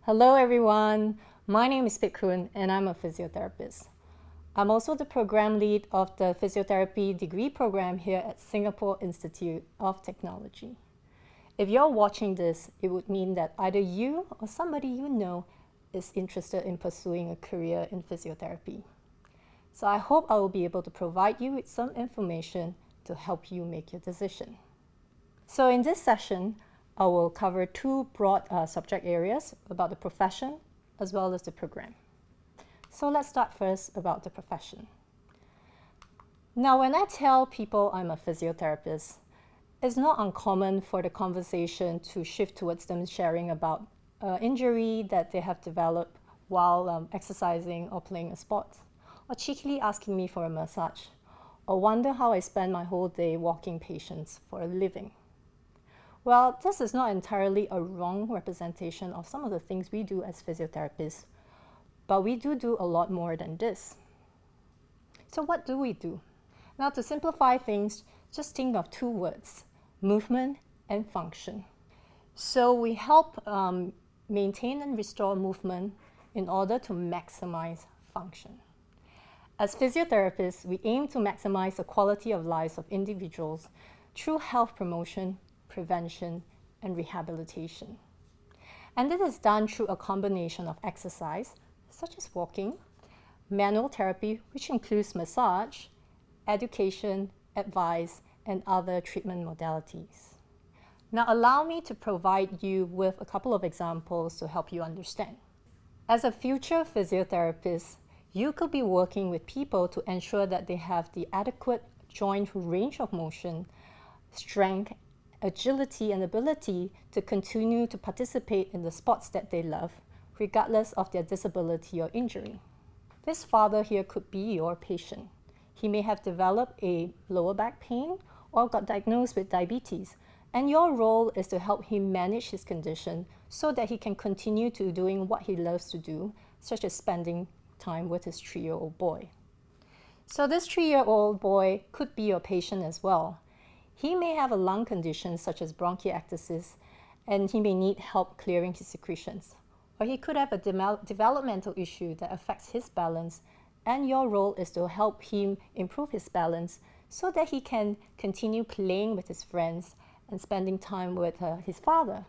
Hello everyone, my name is Pik Kun and I'm a physiotherapist. I'm also the program lead of the physiotherapy degree program here at Singapore Institute of Technology. If you're watching this, it would mean that either you or somebody you know is interested in pursuing a career in physiotherapy. So I hope I will be able to provide you with some information to help you make your decision. So in this session, I will cover two broad subject areas about the profession as well as the program. So let's start first about the profession. Now, when I tell people I'm a physiotherapist, it's not uncommon for the conversation to shift towards them sharing about injury that they have developed while exercising or playing a sport, or cheekily asking me for a massage, or wonder how I spend my whole day walking patients for a living. Well, this is not entirely a wrong representation of some of the things we do as physiotherapists, but we do a lot more than this. So what do we do? Now, to simplify things, just think of two words: movement and function. So we help maintain and restore movement in order to maximize function. As physiotherapists, we aim to maximize the quality of lives of individuals through health promotion, prevention, and rehabilitation. And this is done through a combination of exercise, such as walking, manual therapy, which includes massage, education, advice, and other treatment modalities. Now, allow me to provide you with a couple of examples to help you understand. As a future physiotherapist, you could be working with people to ensure that they have the adequate joint range of motion, strength, agility, and ability to continue to participate in the sports that they love, regardless of their disability or injury. This father here could be your patient. He may have developed a lower back pain or got diagnosed with diabetes, and your role is to help him manage his condition so that he can continue to doing what he loves to do, such as spending time with his 3-year-old boy. So this 3-year-old boy could be your patient as well. He may have a lung condition such as bronchiectasis, and he may need help clearing his secretions. Or he could have a developmental issue that affects his balance, and your role is to help him improve his balance so that he can continue playing with his friends and spending time with his father.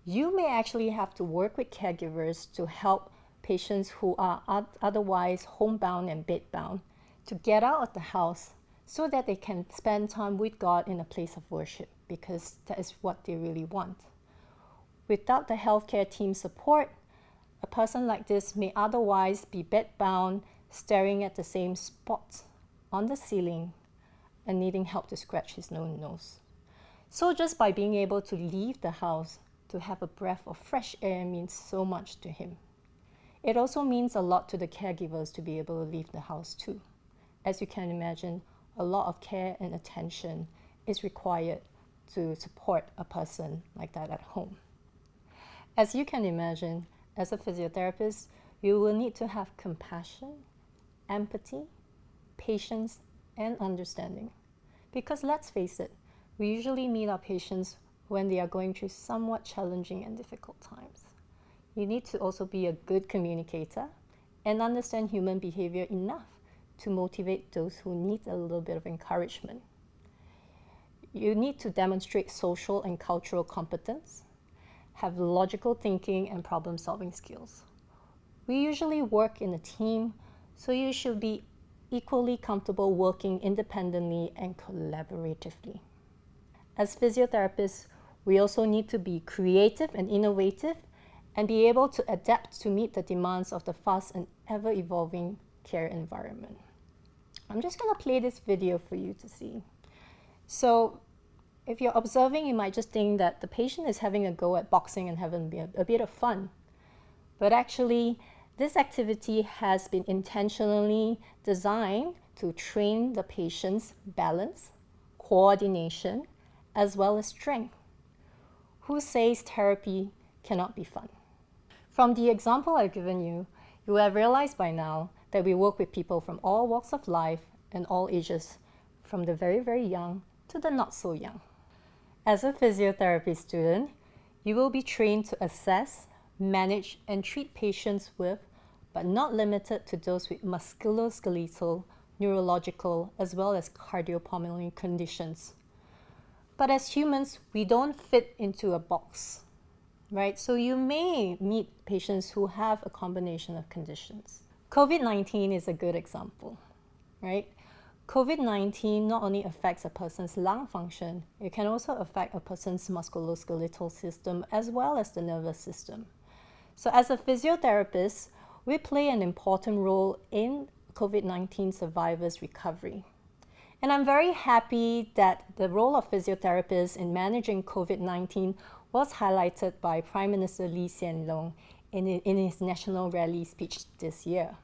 You may actually have to work with caregivers to help patients who are otherwise homebound and bedbound to get out of the house so that they can spend time with God in a place of worship, because that is what they really want. Without the healthcare team support, a person like this may otherwise be bedbound, staring at the same spot on the ceiling and needing help to scratch his own nose. So just by being able to leave the house to have a breath of fresh air means so much to him. It also means a lot to the caregivers to be able to leave the house too. As you can imagine, a lot of care and attention is required to support a person like that at home. As you can imagine, as a physiotherapist, you will need to have compassion, empathy, patience, and understanding. Because let's face it, we usually meet our patients when they are going through somewhat challenging and difficult times. You need to also be a good communicator and understand human behavior enough to motivate those who need a little bit of encouragement. You need to demonstrate social and cultural competence, have logical thinking and problem-solving skills. We usually work in a team, so you should be equally comfortable working independently and collaboratively. As physiotherapists, we also need to be creative and innovative and be able to adapt to meet the demands of the fast and ever-evolving care environment. I'm just going to play this video for you to see. So if you're observing, you might just think that the patient is having a go at boxing and having a bit of fun. But actually, this activity has been intentionally designed to train the patient's balance, coordination, as well as strength. Who says therapy cannot be fun? From the example I've given you, you will have realized by now that we work with people from all walks of life and all ages, from the very, very young to the not so young. As a physiotherapy student, you will be trained to assess, manage and treat patients with, but not limited to those with musculoskeletal, neurological, as well as cardiopulmonary conditions. But as humans, we don't fit into a box, right? So you may meet patients who have a combination of conditions. COVID-19 is a good example, right? COVID-19 not only affects a person's lung function, it can also affect a person's musculoskeletal system as well as the nervous system. So as a physiotherapist, we play an important role in COVID-19 survivors' recovery. And I'm very happy that the role of physiotherapists in managing COVID-19 was highlighted by Prime Minister Lee Hsien Loong in his National Rally speech this year.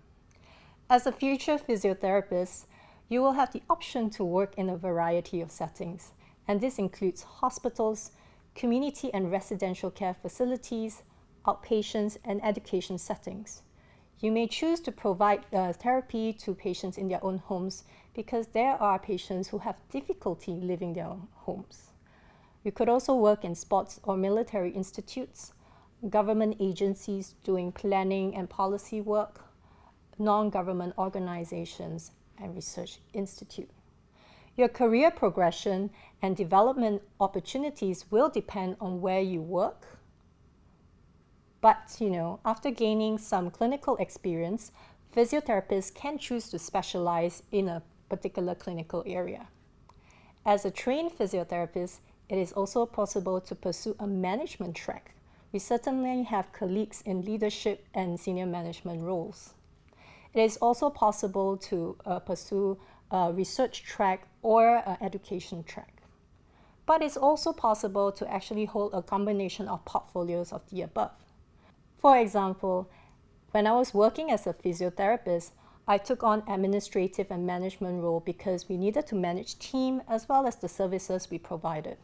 As a future physiotherapist, you will have the option to work in a variety of settings, and this includes hospitals, community and residential care facilities, outpatients, and education settings. You may choose to provide therapy to patients in their own homes because there are patients who have difficulty leaving their homes. You could also work in sports or military institutes, government agencies doing planning and policy work, non-government organizations, and research institute. Your career progression and development opportunities will depend on where you work. But, after gaining some clinical experience, physiotherapists can choose to specialize in a particular clinical area. As a trained physiotherapist, it is also possible to pursue a management track. We certainly have colleagues in leadership and senior management roles. It is also possible to pursue a research track or an education track. But it's also possible to actually hold a combination of portfolios of the above. For example, when I was working as a physiotherapist, I took on administrative and management role because we needed to manage team as well as the services we provided.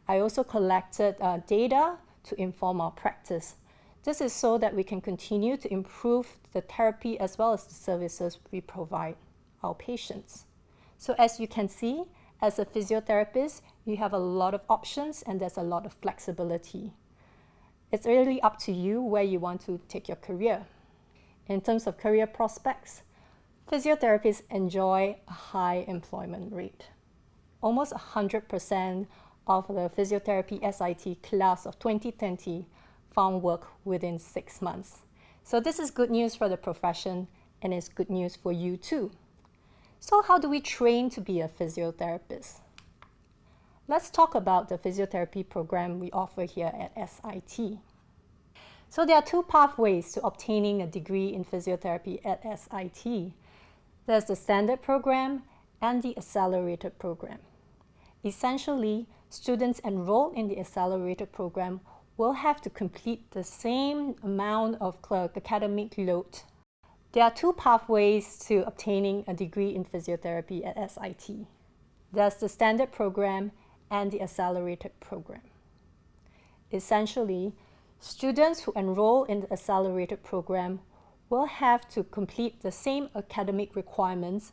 I also collected data to inform our practice. This is so that we can continue to improve the therapy as well as the services we provide our patients. So as you can see, as a physiotherapist, you have a lot of options and there's a lot of flexibility. It's really up to you where you want to take your career. In terms of career prospects, physiotherapists enjoy a high employment rate. Almost 100% of the physiotherapy SIT class of 2020 found work within 6 months. So this is good news for the profession and it's good news for you too. So how do we train to be a physiotherapist? Let's talk about the physiotherapy program we offer here at SIT. So there are two pathways to obtaining a degree in physiotherapy at SIT. There's the standard program and the accelerated program. Essentially, students enrolled in the accelerated program will have to complete the same amount of academic load. There are two pathways to obtaining a degree in physiotherapy at SIT. There's the standard program and the accelerated program. Essentially, students who enroll in the accelerated program will have to complete the same academic requirements,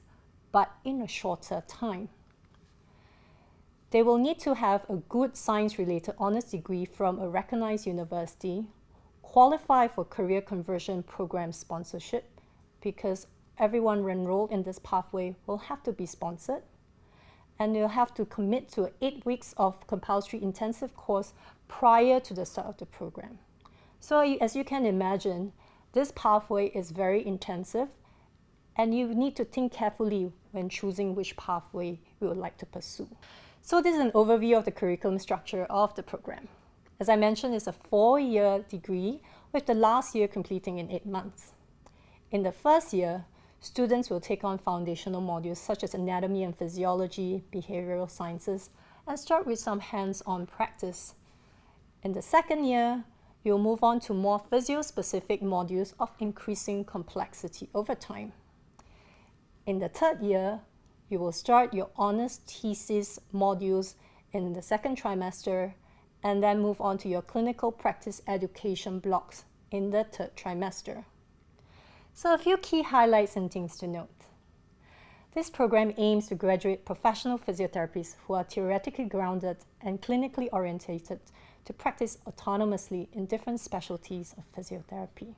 but in a shorter time. They will need to have a good science-related honors degree from a recognized university, qualify for career conversion program sponsorship, because everyone enrolled in this pathway will have to be sponsored, and they'll have to commit to 8 weeks of compulsory intensive course prior to the start of the program. So as you can imagine, this pathway is very intensive, and you need to think carefully when choosing which pathway you would like to pursue. So this is an overview of the curriculum structure of the program. As I mentioned, it's a 4-year degree, with the last year completing in 8 months. In the first year, students will take on foundational modules such as anatomy and physiology, behavioral sciences, and start with some hands-on practice. In the second year, you'll move on to more physio-specific modules of increasing complexity over time. In the third year, you will start your honors thesis modules in the second trimester and then move on to your clinical practice education blocks in the third trimester. So a few key highlights and things to note. This program aims to graduate professional physiotherapists who are theoretically grounded and clinically orientated to practice autonomously in different specialties of physiotherapy.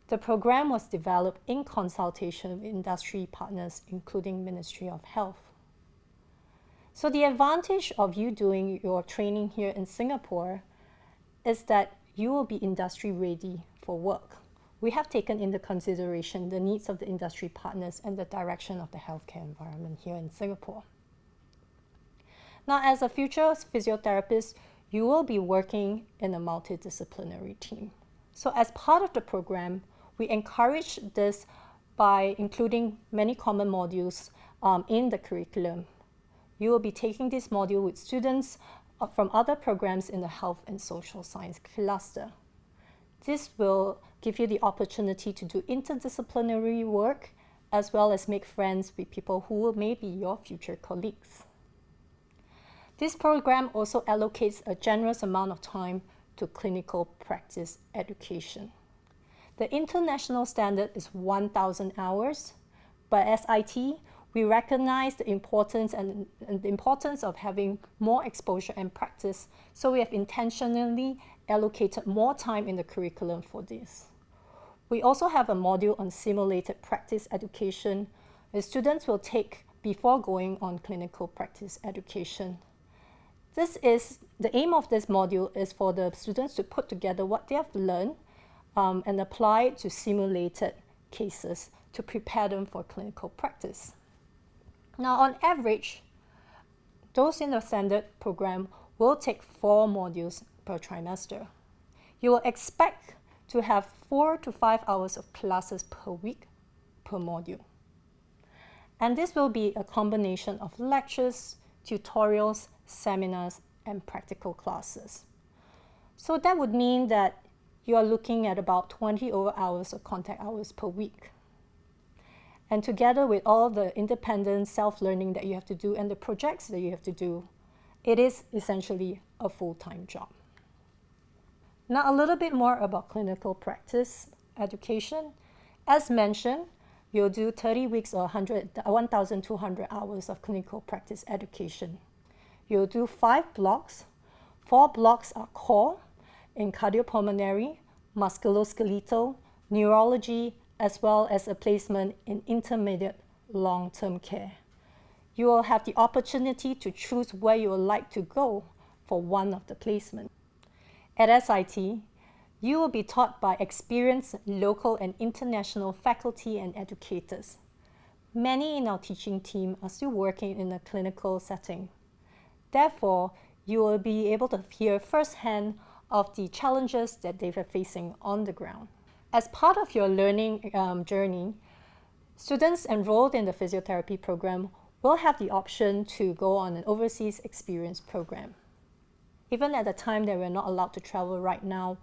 The program was developed in consultation with industry partners, including Ministry of Health. So the advantage of you doing your training here in Singapore is that you will be industry ready for work. We have taken into consideration the needs of the industry partners and the direction of the healthcare environment here in Singapore. Now, as a future physiotherapist, you will be working in a multidisciplinary team. So as part of the program, we encourage this by including many common modules in the curriculum. You will be taking this module with students from other programs in the health and social science cluster. This will give you the opportunity to do interdisciplinary work as well as make friends with people who may be your future colleagues. This program also allocates a generous amount of time to clinical practice education. The international standard is 1,000 hours, but as IT, we recognize the importance and the importance of having more exposure and practice, so we have intentionally allocated more time in the curriculum for this. We also have a module on simulated practice education, that students will take before going on clinical practice education. The aim of this module is for the students to put together what they have learned and apply it to simulated cases to prepare them for clinical practice. Now, on average, those in the standard program will take 4 modules per trimester. You will expect to have 4 to 5 hours of classes per week per module. And this will be a combination of lectures, tutorials, seminars, and practical classes. So that would mean that you are looking at about 20 hours of contact hours per week. And together with all the independent self-learning that you have to do and the projects that you have to do, it is essentially a full-time job. Now, a little bit more about clinical practice education. As mentioned, you'll do 30 weeks or 1,200 hours of clinical practice education. You'll do 5 blocks. 4 blocks are core in cardiopulmonary, musculoskeletal, neurology, as well as a placement in intermediate long-term care. You will have the opportunity to choose where you would like to go for one of the placements. At SIT, you will be taught by experienced local and international faculty and educators. Many in our teaching team are still working in a clinical setting. Therefore, you will be able to hear firsthand of the challenges that they are facing on the ground. As part of your learning journey, students enrolled in the physiotherapy program will have the option to go on an overseas experience program. Even at the time that we're not allowed to travel right now,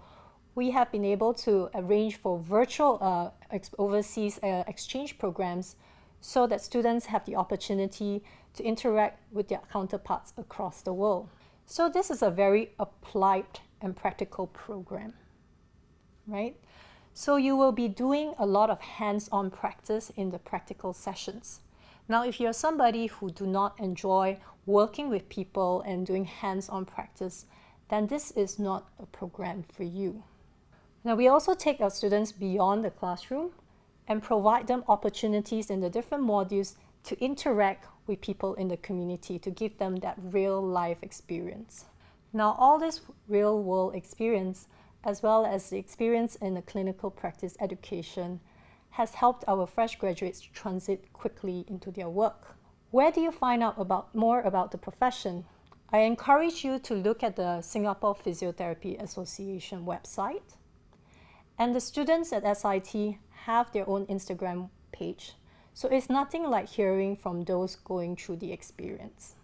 we have been able to arrange for virtual overseas exchange programs so that students have the opportunity to interact with their counterparts across the world. So this is a very applied and practical program, right? So you will be doing a lot of hands-on practice in the practical sessions. Now, if you're somebody who do not enjoy working with people and doing hands-on practice, then this is not a program for you. Now, we also take our students beyond the classroom and provide them opportunities in the different modules to interact with people in the community to give them that real-life experience. Now, all this real-world experience, as well as the experience in the clinical practice education, has helped our fresh graduates transit quickly into their work. Where do you find out more about the profession? I encourage you to look at the Singapore Physiotherapy Association website. And the students at SIT have their own Instagram page. So it's nothing like hearing from those going through the experience.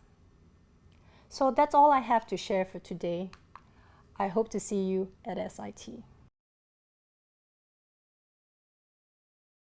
So that's all I have to share for today. I hope to see you at SIT.